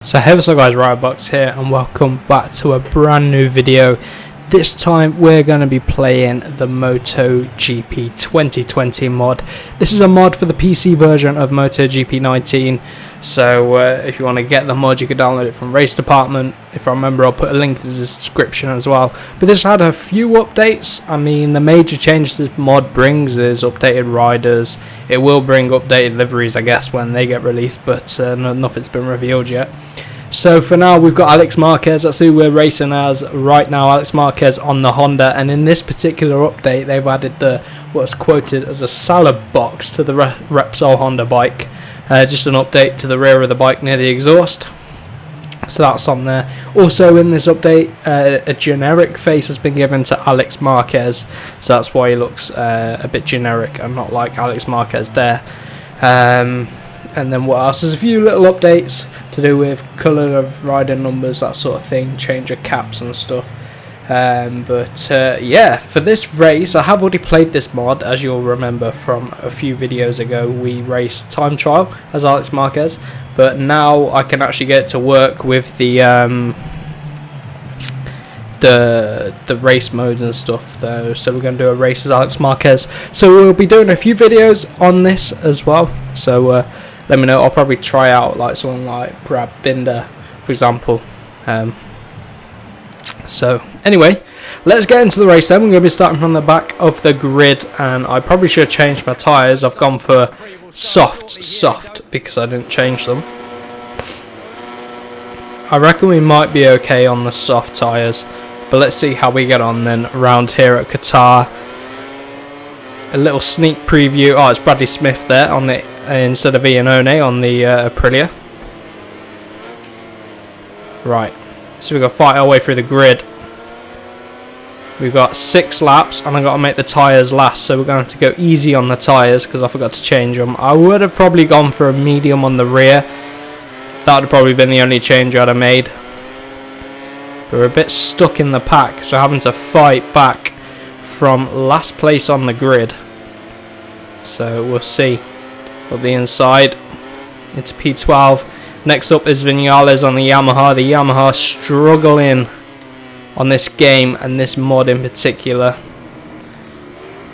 So hey, what's up guys, Riotbox here and welcome back to a brand new video. This time we're going to be playing the MotoGP 2020 mod. This is a mod for the PC version of MotoGP 19. So if you want to get the mod, you can download it from Race Department. If I remember, I'll put a link to the description as well. But this had a few updates. I mean, the major change this mod brings is updated riders. It will bring updated liveries, I guess, when they get released, but nothing's been revealed yet. So for now, we've got Alex Marquez. That's who we're racing as right now, Alex Marquez on the Honda. And in this particular update, they've added what's quoted as a salad box to the Repsol Honda bike. Just an update to the rear of the bike near the exhaust. So that's on there. Also in this update, a generic face has been given to Alex Marquez. So that's why he looks a bit generic and not like Alex Marquez there. And then what else? There's a few little updates to do with colour of rider numbers, that sort of thing, change of caps and stuff. Yeah, for this race, I have already played this mod, as you'll remember from a few videos ago. We raced time trial as Alex Marquez, but now I can actually get to work with the race modes and stuff though. So we're going to do a race as Alex Marquez. So we'll be doing a few videos on this as well. So let me know. I'll probably try out like someone like Brad Binder, for example. So anyway, let's get into the race then. We're going to be starting from the back of the grid, and I probably should have changed my tyres. I've gone for soft because I didn't change them. I reckon we might be okay on the soft tyres, but let's see how we get on then around here at Qatar. A little sneak preview. Oh, it's Bradley Smith there on the instead of Iannone on the Aprilia. Right. So we've got to fight our way through the grid. We've got 6 laps and I've got to make the tyres last, so we're going to have to go easy on the tyres because I forgot to change them. I would have probably gone for a medium on the rear. That would have probably been the only change I'd have made. But we're a bit stuck in the pack, so having to fight back from last place on the grid. So we'll see. Up the inside into P12. Next up is Vinales on the Yamaha. The Yamaha struggling on this game and this mod in particular.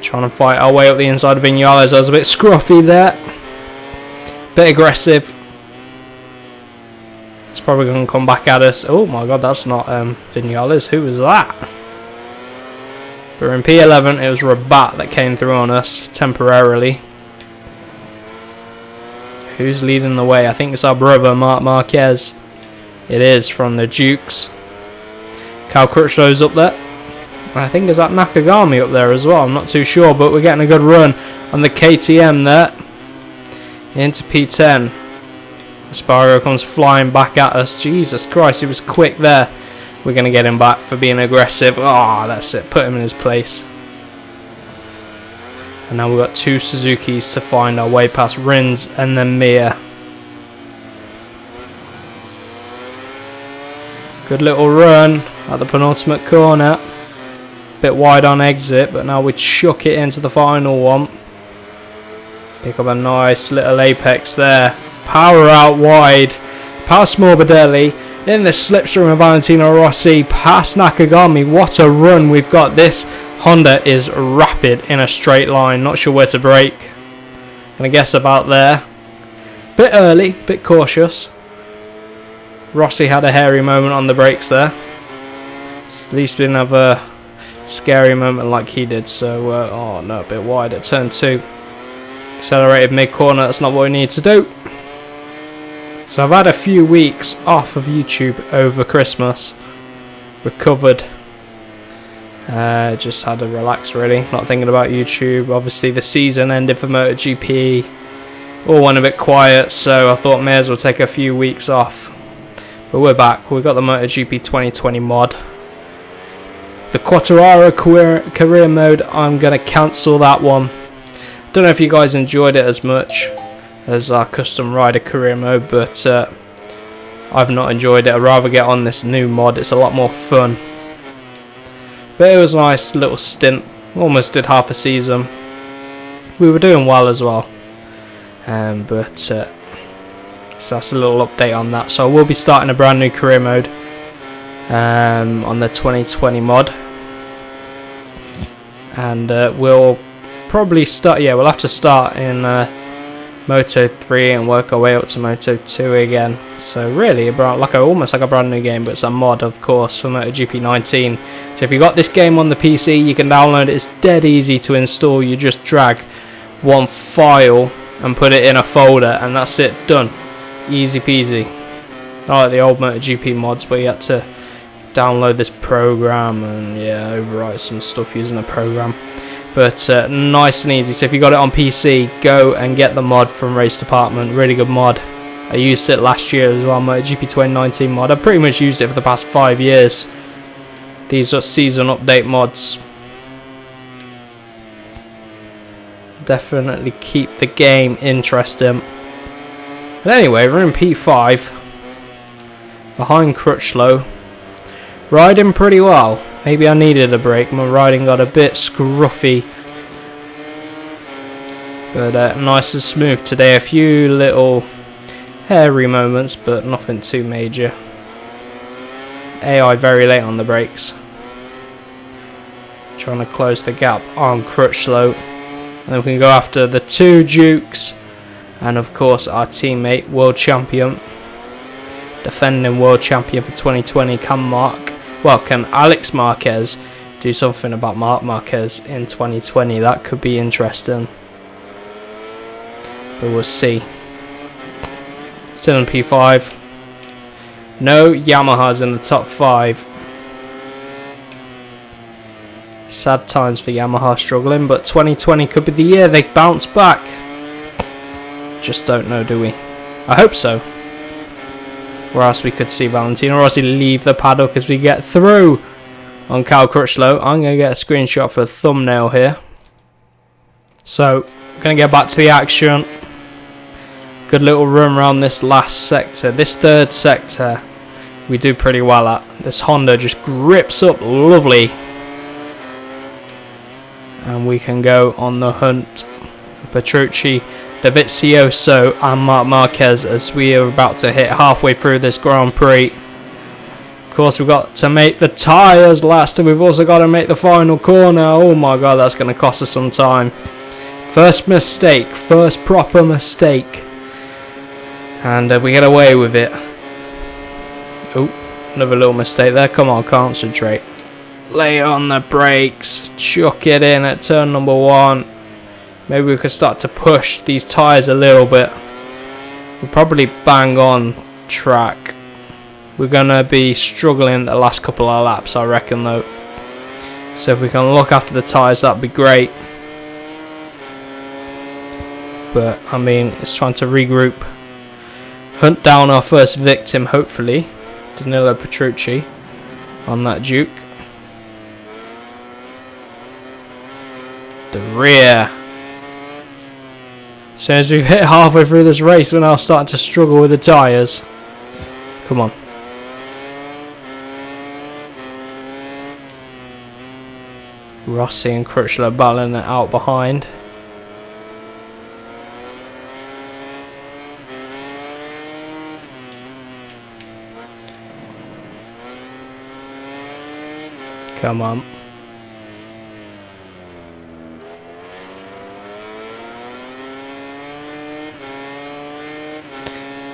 Trying to fight our way up the inside of Vinales. I was a bit scruffy there. Bit aggressive. It's probably going to come back at us. Oh my god, that's not Vinales. Who was that? But we're in P11. It was Rabat that came through on us temporarily. Who's leading the way? I think it's our brother Marc Marquez. It is, from the Dukes. Cal Crutchlow's up there. I think it's that Nakagami up there as well. I'm not too sure, but we're getting a good run on the KTM there. Into P10. Espargaro comes flying back at us. Jesus Christ, he was quick there. We're going to get him back for being aggressive. Oh, that's it. Put him in his place. And now we've got 2 Suzukis to find our way past Rins and then Mir. Good little run at the penultimate corner. Bit wide on exit, but now we chuck it into the final one. Pick up a nice little apex there. Power out wide. Past Morbidelli. In the slipstream of Valentino Rossi. Past Nakagami. What a run we've got. This Honda is rapid in a straight line. Not sure where to brake. Gonna guess about there. Bit early, bit cautious. Rossi had a hairy moment on the brakes there. At least we didn't have a scary moment like he did. So, oh no, a bit wide at turn 2. Accelerated mid-corner, that's not what we need to do. So I've had a few weeks off of YouTube over Christmas. Recovered. Just had to relax really, not thinking about YouTube. Obviously the season ended for MotoGP, all went a bit quiet, so I thought may as well take a few weeks off. But we're back. We've got the MotoGP 2020 mod. The Quartararo career mode, I'm going to cancel that one. Don't know if you guys enjoyed it as much as our custom rider career mode, but I've not enjoyed it. I'd rather get on this new mod. It's a lot more fun. But it was a nice little stint. Almost did half a season. We were doing well as well. But So that's a little update on that. So we'll be starting a brand new career mode on the 2020 mod, and we'll probably start. Yeah, we'll have to start in Moto 3 and work our way up to Moto 2 again. So really, almost like a brand new game, but it's a mod, of course, for MotoGP 19. So if you got this game on the PC, you can download it. It's dead easy to install. You just drag one file and put it in a folder, and that's it, done. Easy peasy. Not like the old MotoGP mods where you had to download this program and overwrite some stuff using a program. But nice and easy. So if you got it on PC, go and get the mod from Race Department. Really good mod. I used it last year as well, MotoGP 2019 mod. I've pretty much used it for the past 5 years. These are season update mods. Definitely keep the game interesting. But anyway, we're in P5. Behind Crutchlow. Riding pretty well. Maybe I needed a break. My riding got a bit scruffy. But nice and smooth today. A few little hairy moments, but nothing too major. AI very late on the brakes. Trying to close the gap on Crutchlow. And then we can go after the 2 Dukes. And of course our teammate, world champion. Defending world champion for 2020, can Alex Marquez do something about Marc Marquez in 2020? That could be interesting. But we'll see. Still in P5. No Yamahas in the top 5. Sad times for Yamaha struggling, but 2020 could be the year they bounce back. Just don't know, do we? I hope so. Or else we could see Valentino Rossi leave the paddock as we get through on Cal Crutchlow. I'm going to get a screenshot for a thumbnail here. So, going to get back to the action. Good little run around this last sector. This third sector we do pretty well at. This Honda just grips up lovely. And we can go on the hunt for Petrucci, Dovizioso and Marc Marquez as we are about to hit halfway through this Grand Prix. Of course, we've got to make the tyres last, and we've also got to make the final corner. Oh my god, that's going to cost us some time. First mistake, first proper mistake. And we get away with it. Oh, another little mistake there. Come on, concentrate. Lay on the brakes. Chuck it in at turn number 1. Maybe we could start to push these tyres a little bit. We'll probably bang on track. We're going to be struggling the last couple of laps, I reckon, though. So if we can look after the tyres, that'd be great. But, I mean, it's trying to regroup. Hunt down our first victim, hopefully. Danilo Petrucci on that Duke. The rear. As soon as we've hit halfway through this race, we're now starting to struggle with the tyres. Come on. Rossi and Crutchlow battling it out behind. Come on.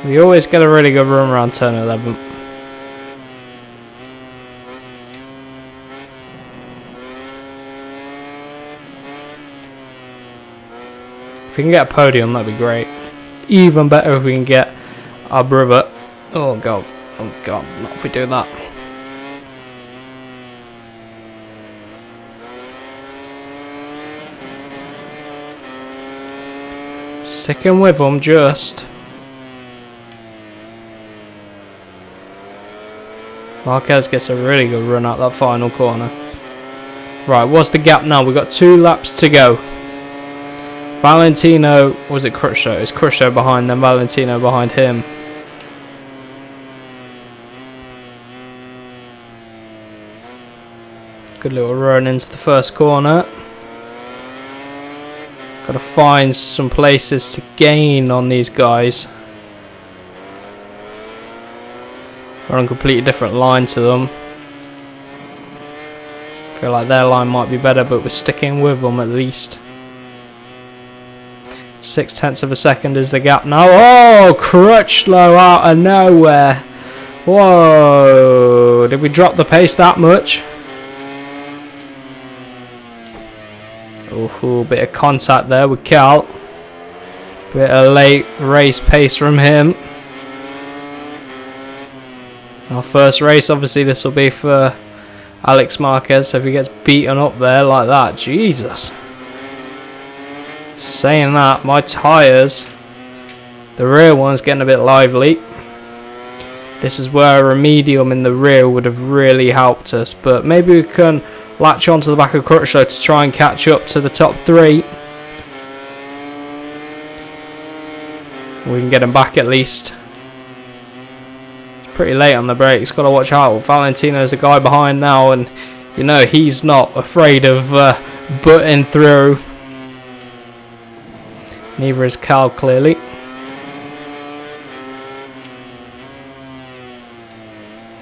We always get a really good run around turn 11. If we can get a podium, that'd be great. Even better if we can get our brother. Oh god, not if we do that. Sticking with them just. Marquez gets a really good run out that final corner. Right, what's the gap now? We've got 2 laps to go. Valentino, was it Crutchlow? It's Crutchlow behind them, Valentino behind him. Good little run into the first corner. Got to find some places to gain on these guys. We're on a completely different line to them. I feel like their line might be better, but we're sticking with them at least. 0.6 of a second is the gap now. Oh, Crutchlow out of nowhere. Whoa, did we drop the pace that much? Oh, bit of contact there with Cal. Bit of late race pace from him. Our first race, obviously this will be for Alex Marquez, so if he gets beaten up there like that, Jesus. Saying that, my tyres, the rear one's getting a bit lively. This is where a medium in the rear would have really helped us, but maybe we can latch onto the back of Crutchlow to try and catch up to the top 3. We can get him back at least. It's pretty late on the brakes, got to watch out. Valentino's the guy behind now, and you know he's not afraid of butting through. Neither is Cal, clearly.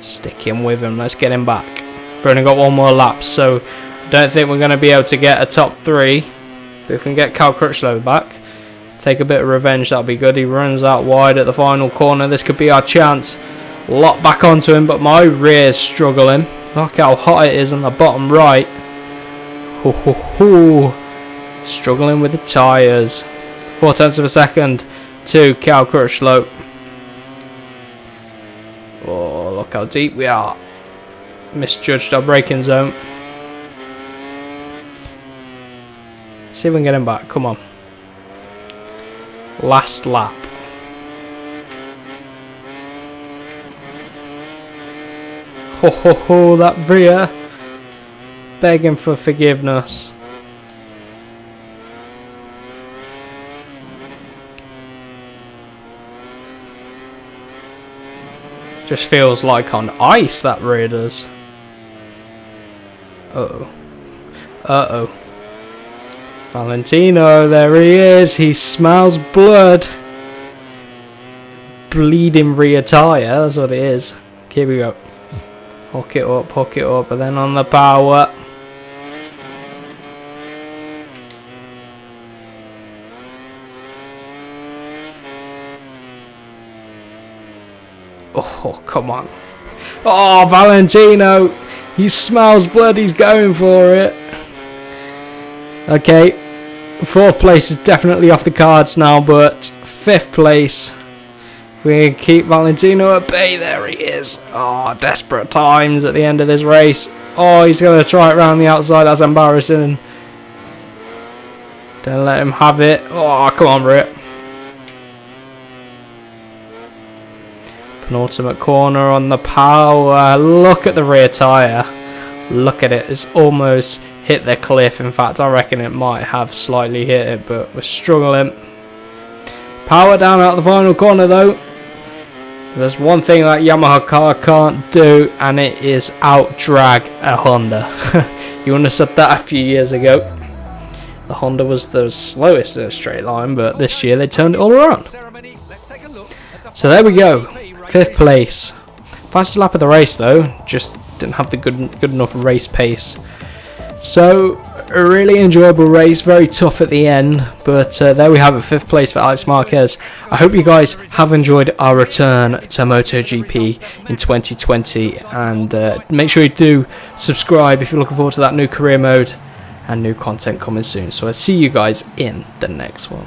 Sticking with him, let's get him back. We've only got one more lap, so I don't think we're going to be able to get a top 3. But if we can get Cal Crutchlow back, take a bit of revenge, that'll be good. He runs out wide at the final corner. This could be our chance. Lock back onto him, but my rear's struggling. Look how hot it is on the bottom right. Ho, ho, ho. Struggling with the tyres. 0.4 of a second to Cal Crutchlow. Oh, look how deep we are. Misjudged our braking zone. See if we can get him back. Come on. Last lap. Ho ho ho, that rear. Begging for forgiveness. Just feels like on ice, that rear does. Uh-oh. Uh-oh. Valentino, there he is. He smells blood. Bleeding rear tyre, that's what it is. Here we go. Hook it up, and then on the power. Oh, come on. Oh, Valentino. He smells blood. He's going for it. Okay. 4th place is definitely off the cards now, but 5th place. We keep Valentino at bay. There he is. Oh, desperate times at the end of this race. Oh, he's going to try it around the outside. That's embarrassing. Don't let him have it. Oh, come on, Rip. Penultimate corner on the power. Look at the rear tyre. Look at it. It's almost hit the cliff. In fact, I reckon it might have slightly hit it, but we're struggling. Power down out the final corner though. There's one thing that Yamaha car can't do, and it is out-drag a Honda. You wouldn't have said that a few years ago. The Honda was the slowest in a straight line, but this year they turned it all around. So there we go. 5th place. Fastest lap of the race though, just didn't have the good enough race pace. So a really enjoyable race, very tough at the end, but there we have it, 5th place for Alex Marquez. I hope you guys have enjoyed our return to MotoGP in 2020, and make sure you do subscribe if you're looking forward to that new career mode and new content coming soon. So I'll see you guys in the next one.